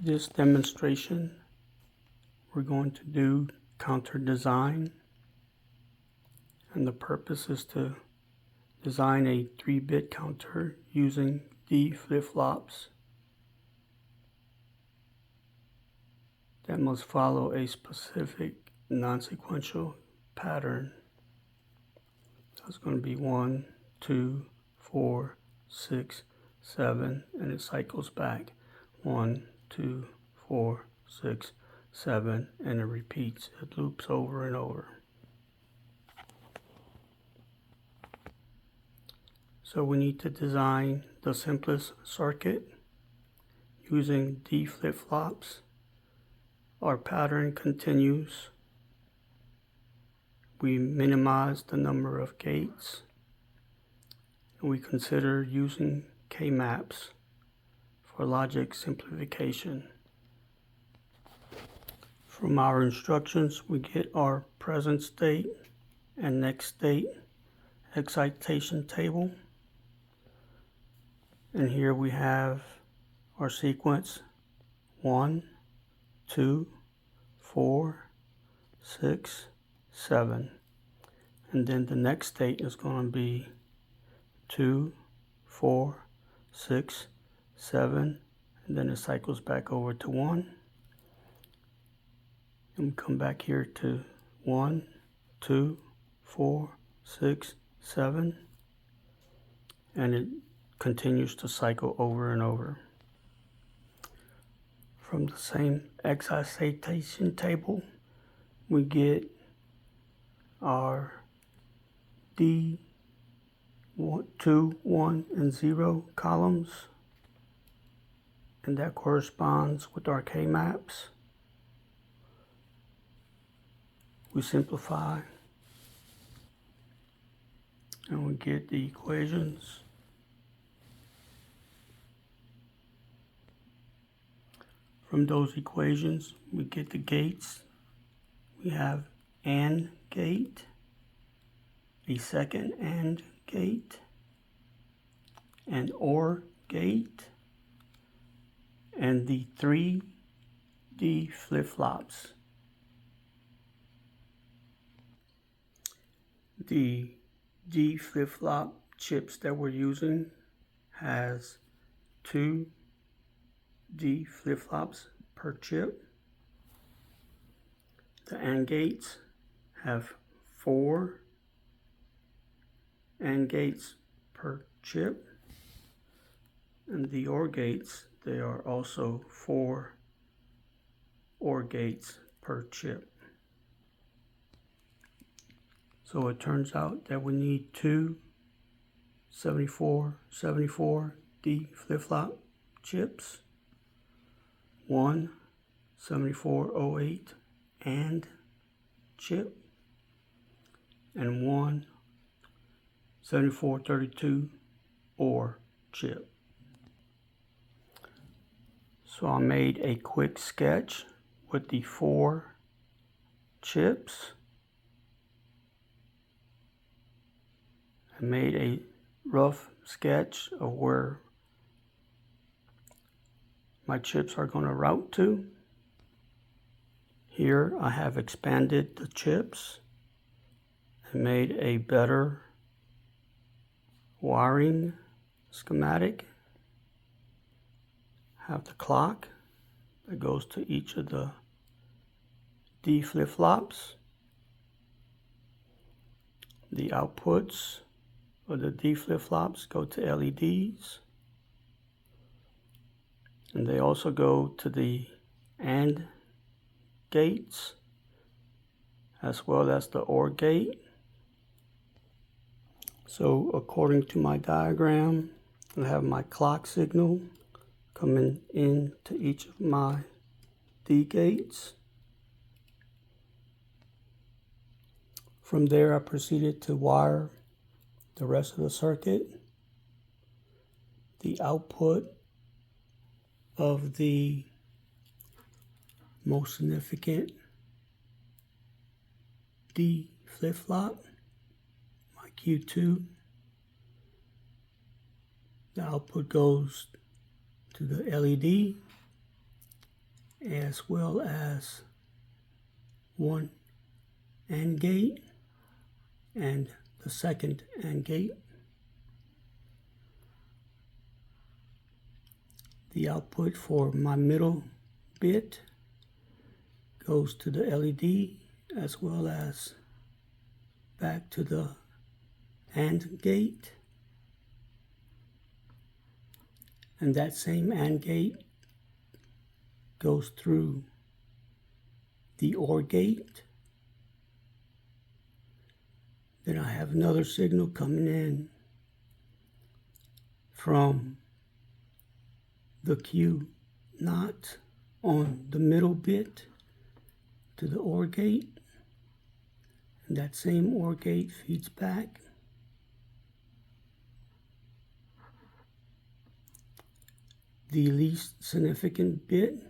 this demonstration, we're going to do counter design, and the purpose is to design a 3-bit counter using D flip-flops that must follow a specific non-sequential pattern. So it's going to be 1, 2, 4, 6, 7, and it cycles back 1, 2, 4, 6, 7, and it repeats. It loops over and over. So we need to design the simplest circuit using D flip-flops. Our pattern continues. We minimize the number of gates, and we consider using K-maps for logic simplification. From our instructions, we get our present state and next state excitation table. And here we have our sequence 1, 2, 4, 6, 7. And then the next state is going to be 2, 4, 6, 7, and then it cycles back over to 1. And we come back here to 1, 2, 4, 6, 7, and it continues to cycle over and over. From the same excitation table, we get our D 2, 1, and 0 columns, and that corresponds with our K-maps. We simplify, and we get the equations. From those equations, we get the gates. We have AND gate, a second AND gate, an OR gate, and the 3 D flip-flops. The D flip-flop chips that we're using has 2 D flip-flops per chip. The AND gates have 4 AND gates per chip, and the OR gates, they are also 4 OR gates per chip. So it turns out that we need 2 74 D flip-flop chips, 1 7408 AND chip, and 1 7432 OR chip. So I made a quick sketch with the 4 chips. I made a rough sketch of where my chips are going to route to. Here I have expanded the chips and made a better wiring schematic. Have the clock that goes to each of the D flip-flops. The outputs of the D flip-flops go to LEDs, and they also go to the AND gates as well as the OR gate. So according to my diagram, I have my clock signal coming in to each of my D gates. From there, I proceeded to wire the rest of the circuit. The output of the most significant D flip-flop, my Q2, the output goes to the LED, as well as one AND gate and the second AND gate. The output for my middle bit goes to the LED as well as back to the AND gate. And that same AND gate goes through the OR gate. Then I have another signal coming in from the Q not on the middle bit to the OR gate. And that same OR gate feeds back. The least significant bit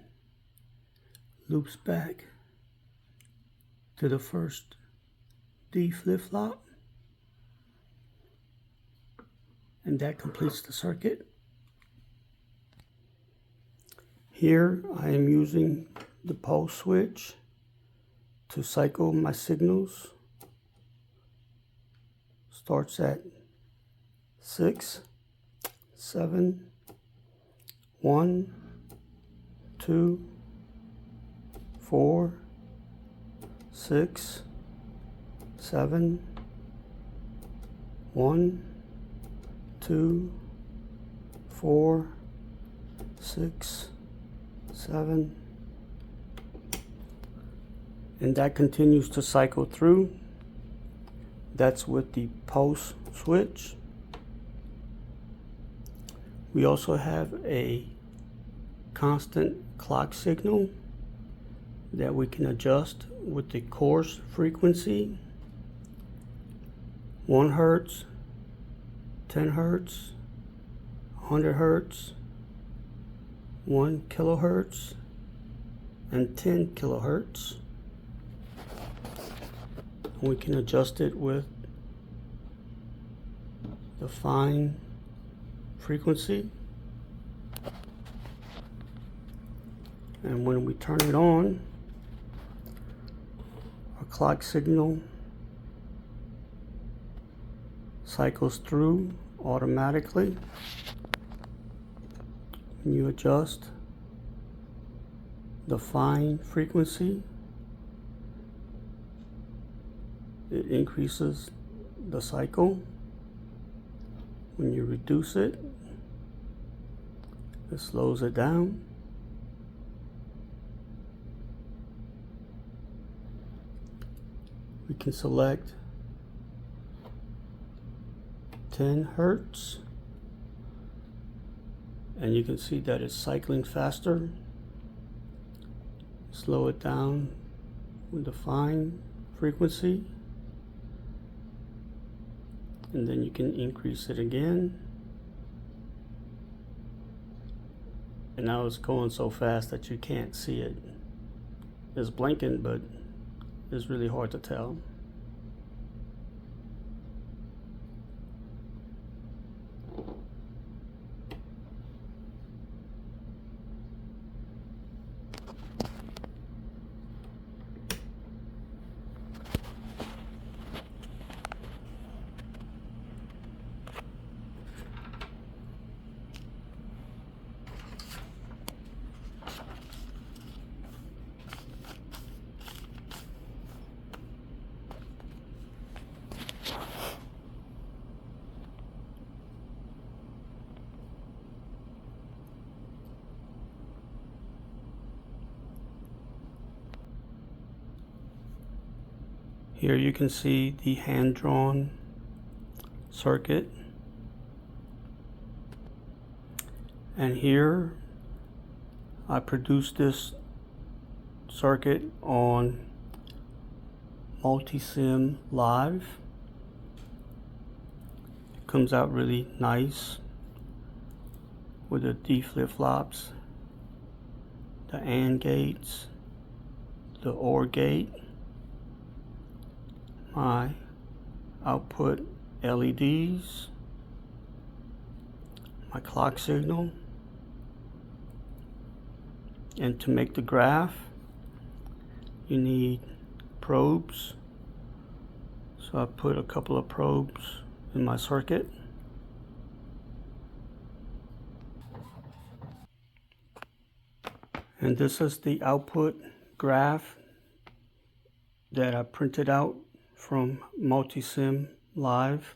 loops back to the first D flip-flop, and that completes the circuit. Here I am using the pulse switch to cycle my signals. Starts at 6, 7, 1, 2, 4, 6, 7, 1, 2, 4, 6, 7, and that continues to cycle through. That's with the pulse switch. We also have a constant clock signal that we can adjust with the course frequency. 1 Hertz, 10 Hertz, 100 Hertz, 1 kilohertz, and 10 kilohertz. We can adjust it with the fine frequency. And when we turn it on, our clock signal cycles through automatically. When you adjust the fine frequency, it increases the cycle. When you reduce it, it slows it down. We can select 10 Hertz, and you can see that it's cycling faster. Slow it down with the fine frequency, and then you can increase it again. And now it's going so fast that you can't see it. It's blinking, but it's really hard to tell. Here you can see the hand-drawn circuit, and here I produced this circuit on Multisim Live. It comes out really nice with the D flip-flops, the AND gates, the OR gate, my output LEDs, my clock signal, And to make the graph, you need probes. So I put a couple of probes in my circuit. And this is the output graph that I printed out from Multisim Live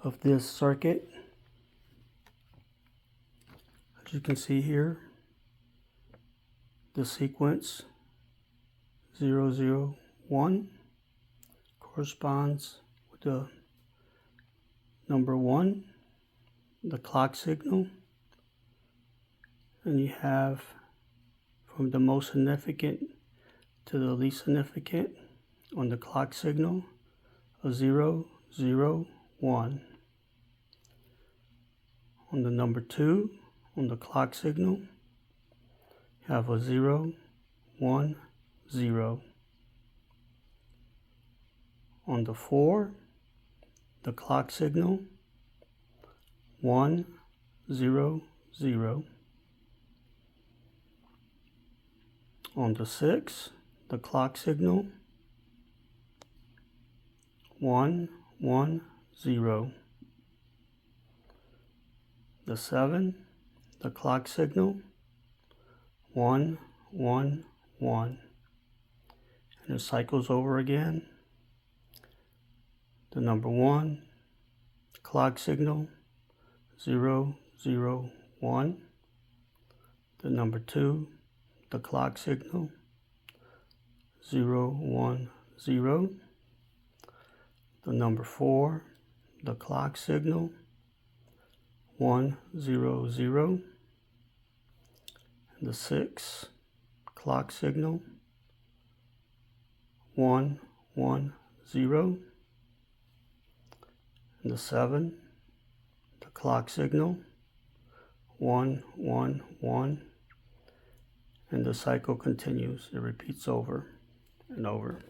of this circuit. As you can see here, the sequence 001 corresponds with the number 1, the clock signal, and you have from the most significant to the least significant on the clock signal a 0, 0, 1. On the number 2 on the clock signal you have a 0, 1, 0. On the 4, the clock signal 1, 0, 0. On the 6, the clock signal 1, 1, 0. The 7, the clock signal 1, 1, 1. And it cycles over again. The number 1, clock signal 0, 0, 1. The number 2, the clock signal 0, 1, 0. The number 4, the clock signal 1, 0, 0. And the 6, clock signal 1, 1, 0. And the 7, the clock signal 1, 1, 1. And the cycle continues. It repeats over and over.